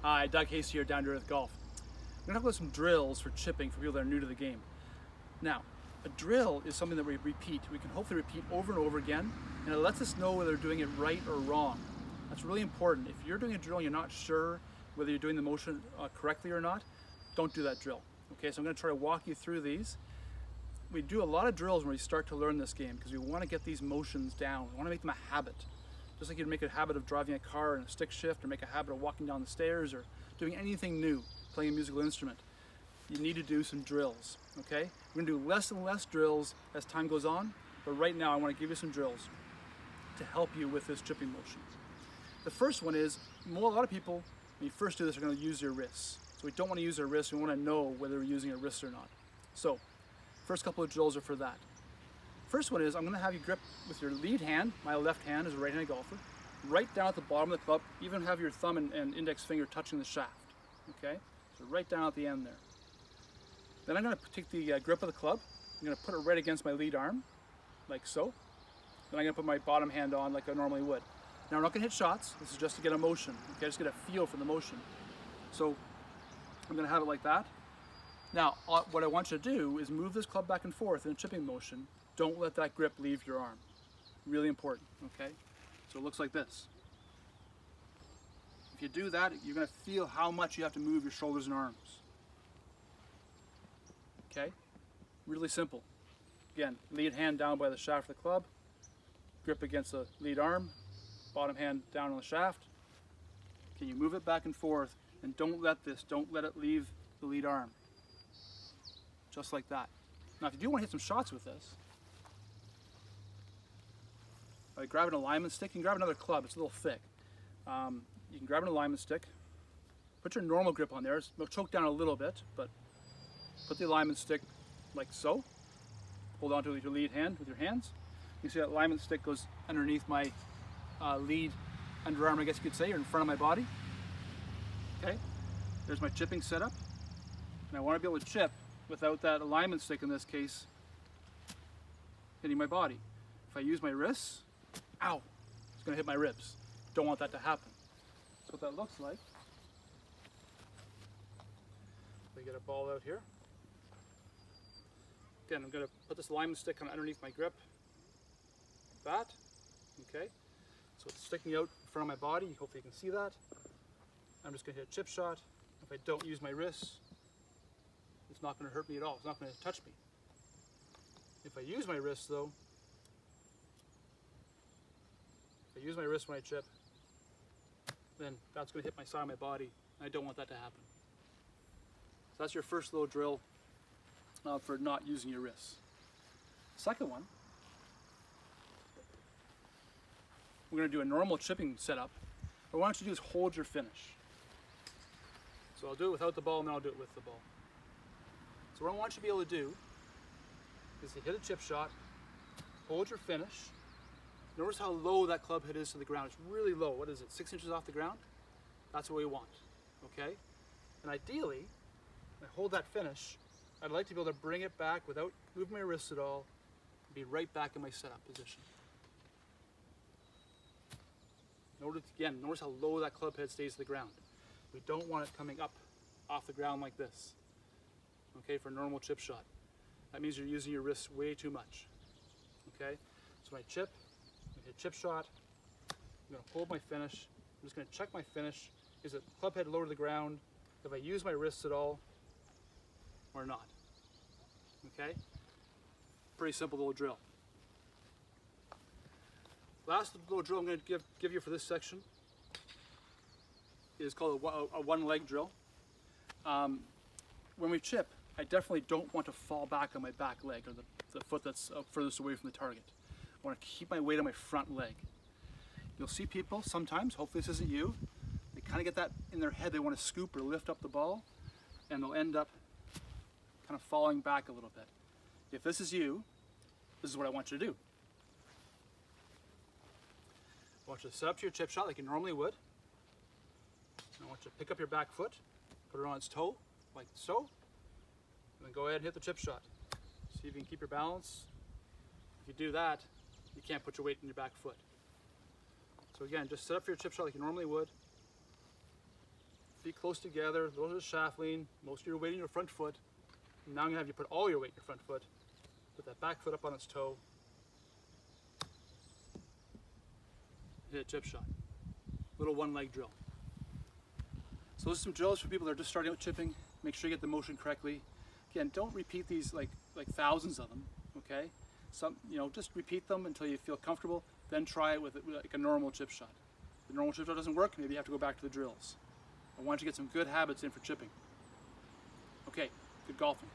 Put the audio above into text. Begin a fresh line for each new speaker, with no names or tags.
Hi, Doug Hasty here, Down to Earth Golf. We're going to talk about some drills for chipping for people that are new to the game. Now, a drill is something that we repeat. We can hopefully repeat over and over again, and it lets us know whether we're doing it right or wrong. That's really important. If you're doing a drill and you're not sure whether you're doing the motion correctly or not, don't do that drill. Okay, so I'm going to try to walk you through these. We do a lot of drills when we start to learn this game because we want to get these motions down. We want to make them a habit. Just like you'd make a habit of driving a car in a stick shift, or make a habit of walking down the stairs, or doing anything new, playing a musical instrument. You need to do some drills, okay? We're gonna do less and less drills as time goes on, but right now I wanna give you some drills to help you with this chipping motion. The first one is, a lot of people, when you first do this, are gonna use your wrists. So we don't wanna use our wrists, we wanna know whether we're using our wrists or not. So, first couple of drills are for that. First one is, I'm going to have you grip with your lead hand, my left hand as a right-handed golfer, right down at the bottom of the club, even have your thumb and index finger touching the shaft, okay? So right down at the end there. Then I'm going to take the grip of the club, I'm going to put it right against my lead arm, like so. Then I'm going to put my bottom hand on like I normally would. Now I'm not going to hit shots, this is just to get a motion, okay? Just get a feel for the motion. So I'm going to have it like that. Now, what I want you to do is move this club back and forth in a chipping motion. Don't let that grip leave your arm. Really important, okay? So it looks like this. If you do that, you're gonna feel how much you have to move your shoulders and arms. Okay? Really simple. Again, lead hand down by the shaft of the club, grip against the lead arm, bottom hand down on the shaft. Can you move it back and forth, and don't let it leave the lead arm. Just like that. Now, if you do want to hit some shots with this, by grabbing an alignment stick, you can grab another club, it's a little thick. You can grab an alignment stick, put your normal grip on there, it'll choke down a little bit, but put the alignment stick like so. Hold on to your lead hand with your hands. You can see that alignment stick goes underneath my lead underarm, I guess you could say, or in front of my body. Okay, there's my chipping setup. And I want to be able to chip without that alignment stick, in this case, hitting my body. If I use my wrists, ow, it's going to hit my ribs. Don't want that to happen. That's what that looks like. We get a ball out here. Again, I'm going to put this alignment stick kind of underneath my grip. Like that. Okay. So it's sticking out in front of my body. Hopefully you can see that. I'm just going to hit a chip shot. If I don't use my wrists, it's not going to hurt me at all. It's not going to touch me. If I use my wrists though, if I use my wrist when I chip, then that's going to hit my side of my body, and I don't want that to happen. So that's your first little drill for not using your wrists. Second one, we're going to do a normal chipping setup, but what I want you to do is hold your finish. So I'll do it without the ball, and then I'll do it with the ball. So what I want you to be able to do is to hit a chip shot, hold your finish. Notice how low that club head is to the ground. It's really low. What is it, 6 inches off the ground? That's what we want, okay? And ideally, when I hold that finish, I'd like to be able to bring it back without moving my wrists at all, and be right back in my setup position. Notice how low that club head stays to the ground. We don't want it coming up off the ground like this, okay, for a normal chip shot. That means you're using your wrists way too much, okay? So when I chip, I'm going to hit chip shot, I'm going to hold my finish, I'm just going to check my finish. Is it club head low to the ground? If I use my wrists at all or not? Okay? Pretty simple little drill. Last little drill I'm going to give you for this section is called a one-leg drill. When we chip, I definitely don't want to fall back on my back leg, or the foot that's furthest away from the target. I want to keep my weight on my front leg. You'll see people sometimes, hopefully this isn't you, they kind of get that in their head, they want to scoop or lift up the ball, and they'll end up kind of falling back a little bit. If this is you, this is what I want you to do. I want you to set up to your chip shot like you normally would. I want you to pick up your back foot, put it on its toe, like so, and then go ahead and hit the chip shot. See if you can keep your balance. If you do that, you can't put your weight in your back foot. So again, just set up for your chip shot like you normally would. feet close together. Those are the shaft lean. Most of your weight in your front foot. Now I'm gonna have you put all your weight in your front foot. Put that back foot up on its toe. Hit a chip shot. Little one leg drill. So those are some drills for people that are just starting out chipping. Make sure you get the motion correctly. Again, don't repeat these like thousands of them, okay? Some, just repeat them until you feel comfortable, then try it with like a normal chip shot. If the normal chip shot doesn't work, maybe you have to go back to the drills. I want you to get some good habits in for chipping. Okay, good golfing.